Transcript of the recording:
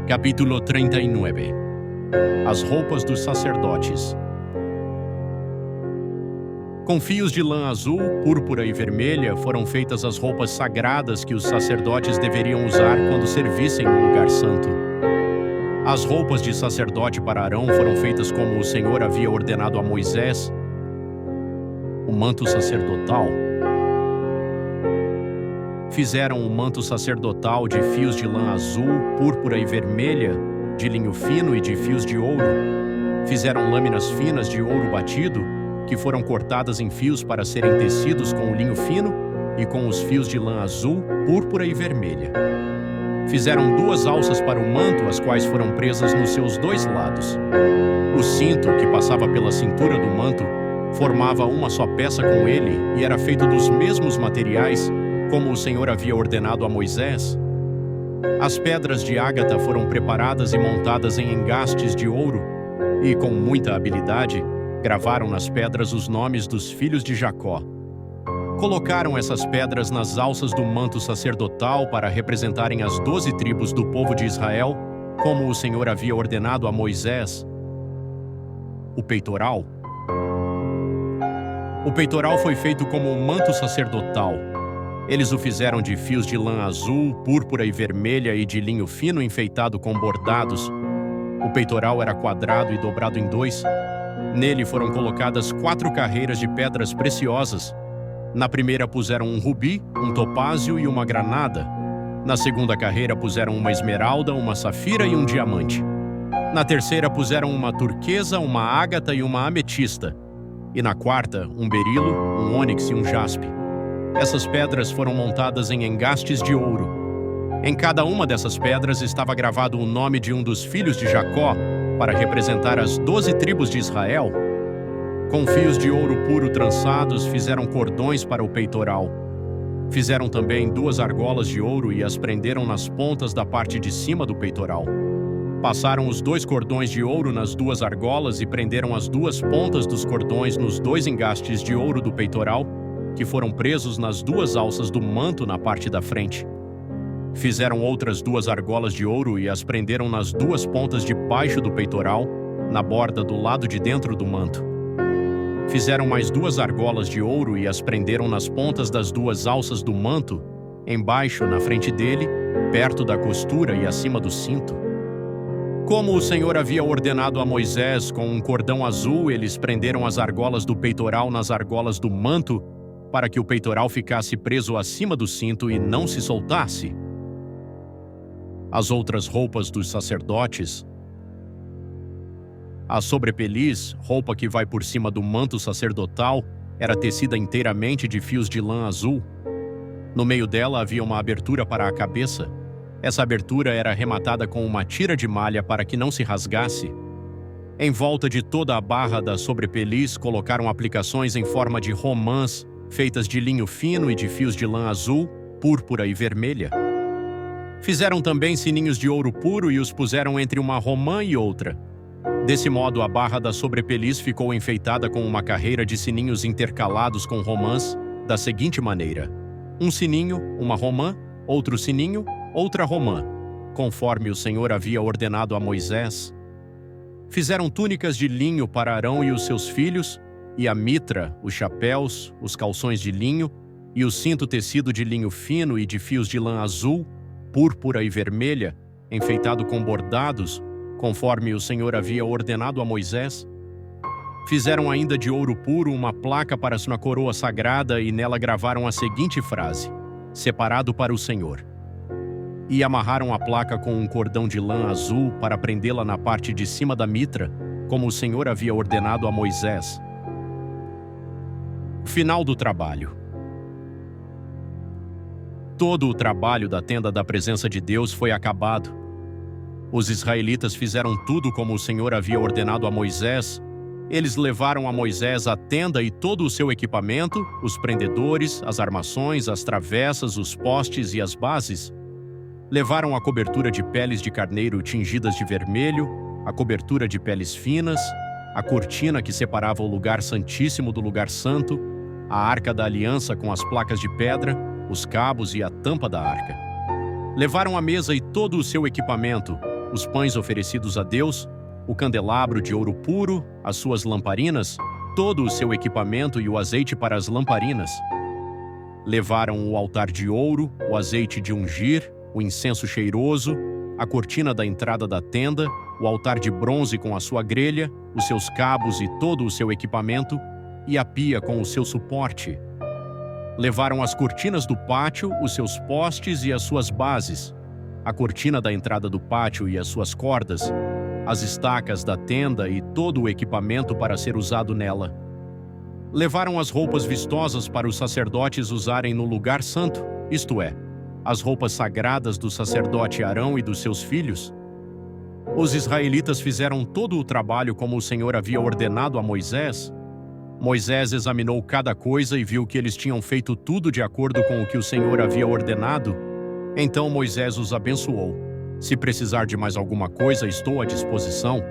Capítulo 39. As roupas dos sacerdotes. Com fios de lã azul, púrpura e vermelha foram feitas as roupas sagradas que os sacerdotes deveriam usar quando servissem no lugar santo. As roupas de sacerdote para Arão foram feitas como o Senhor havia ordenado a Moisés. O manto sacerdotal. Fizeram o manto sacerdotal de fios de lã azul, púrpura e vermelha, de linho fino e de fios de ouro. Fizeram lâminas finas de ouro batido, que foram cortadas em fios para serem tecidos com o linho fino e com os fios de lã azul, púrpura e vermelha. Fizeram 2 alças para o manto, as quais foram presas nos seus 2 lados. O cinto, que passava pela cintura do manto, formava uma só peça com ele e era feito dos mesmos materiais, como o Senhor havia ordenado a Moisés. As pedras de ágata foram preparadas e montadas em engastes de ouro, e com muita habilidade, gravaram nas pedras os nomes dos filhos de Jacó. Colocaram essas pedras nas alças do manto sacerdotal para representarem as 12 tribos do povo de Israel, como o Senhor havia ordenado a Moisés. O peitoral. O peitoral foi feito como um manto sacerdotal. Eles o fizeram de fios de lã azul, púrpura e vermelha e de linho fino enfeitado com bordados. O peitoral era quadrado e dobrado em 2. Nele foram colocadas 4 carreiras de pedras preciosas. Na primeira puseram um rubi, um topázio e uma granada. Na segunda carreira puseram uma esmeralda, uma safira e um diamante. Na terceira puseram uma turquesa, uma ágata e uma ametista. E na quarta, um berilo, um ônix e um jaspe. Essas pedras foram montadas em engastes de ouro. Em cada uma dessas pedras estava gravado o nome de um dos filhos de Jacó, para representar as 12 tribos de Israel. Com fios de ouro puro trançados, fizeram cordões para o peitoral. Fizeram também 2 argolas de ouro e as prenderam nas pontas da parte de cima do peitoral. Passaram os 2 cordões de ouro nas 2 argolas e prenderam as 2 pontas dos cordões nos 2 engastes de ouro do peitoral, que foram presos nas 2 alças do manto na parte da frente. Fizeram outras 2 argolas de ouro e as prenderam nas 2 pontas de baixo do peitoral, na borda do lado de dentro do manto. Fizeram mais 2 argolas de ouro e as prenderam nas pontas das 2 alças do manto, embaixo, na frente dele, perto da costura e acima do cinto. Como o Senhor havia ordenado a Moisés, com um cordão azul, eles prenderam as argolas do peitoral nas argolas do manto, para que o peitoral ficasse preso acima do cinto e não se soltasse. As outras roupas dos sacerdotes. A sobrepeliz, roupa que vai por cima do manto sacerdotal, era tecida inteiramente de fios de lã azul. No meio dela havia uma abertura para a cabeça. Essa abertura era arrematada com uma tira de malha para que não se rasgasse. Em volta de toda a barra da sobrepeliz colocaram aplicações em forma de romãs, feitas de linho fino e de fios de lã azul, púrpura e vermelha. Fizeram também sininhos de ouro puro e os puseram entre uma romã e outra. Desse modo, a barra da sobrepeliz ficou enfeitada com uma carreira de sininhos intercalados com romãs, da seguinte maneira: um sininho, uma romã, outro sininho, outra romã, conforme o Senhor havia ordenado a Moisés. Fizeram túnicas de linho para Arão e os seus filhos, e a mitra, os chapéus, os calções de linho, e o cinto tecido de linho fino e de fios de lã azul, púrpura e vermelha, enfeitado com bordados, conforme o Senhor havia ordenado a Moisés. Fizeram ainda de ouro puro uma placa para sua coroa sagrada e nela gravaram a seguinte frase: separado para o Senhor. E amarraram a placa com um cordão de lã azul para prendê-la na parte de cima da mitra, como o Senhor havia ordenado a Moisés. Final do trabalho. Todo o trabalho da tenda da presença de Deus foi acabado. Os israelitas fizeram tudo como o Senhor havia ordenado a Moisés. Eles levaram a Moisés a tenda e todo o seu equipamento, os prendedores, as armações, as travessas, os postes e as bases. Levaram a cobertura de peles de carneiro tingidas de vermelho, a cobertura de peles finas, a cortina que separava o lugar santíssimo do lugar santo, a arca da aliança com as placas de pedra, os cabos e a tampa da arca. Levaram a mesa e todo o seu equipamento, os pães oferecidos a Deus, o candelabro de ouro puro, as suas lamparinas, todo o seu equipamento e o azeite para as lamparinas. Levaram o altar de ouro, o azeite de ungir, o incenso cheiroso, a cortina da entrada da tenda, o altar de bronze com a sua grelha, os seus cabos e todo o seu equipamento, e a pia com o seu suporte. Levaram as cortinas do pátio, os seus postes e as suas bases, a cortina da entrada do pátio e as suas cordas, as estacas da tenda e todo o equipamento para ser usado nela. Levaram as roupas vistosas para os sacerdotes usarem no lugar santo, isto é, as roupas sagradas do sacerdote Arão e dos seus filhos. Os israelitas fizeram todo o trabalho como o Senhor havia ordenado a Moisés. Moisés examinou cada coisa e viu que eles tinham feito tudo de acordo com o que o Senhor havia ordenado. Então Moisés os abençoou. Se precisar de mais alguma coisa, estou à disposição.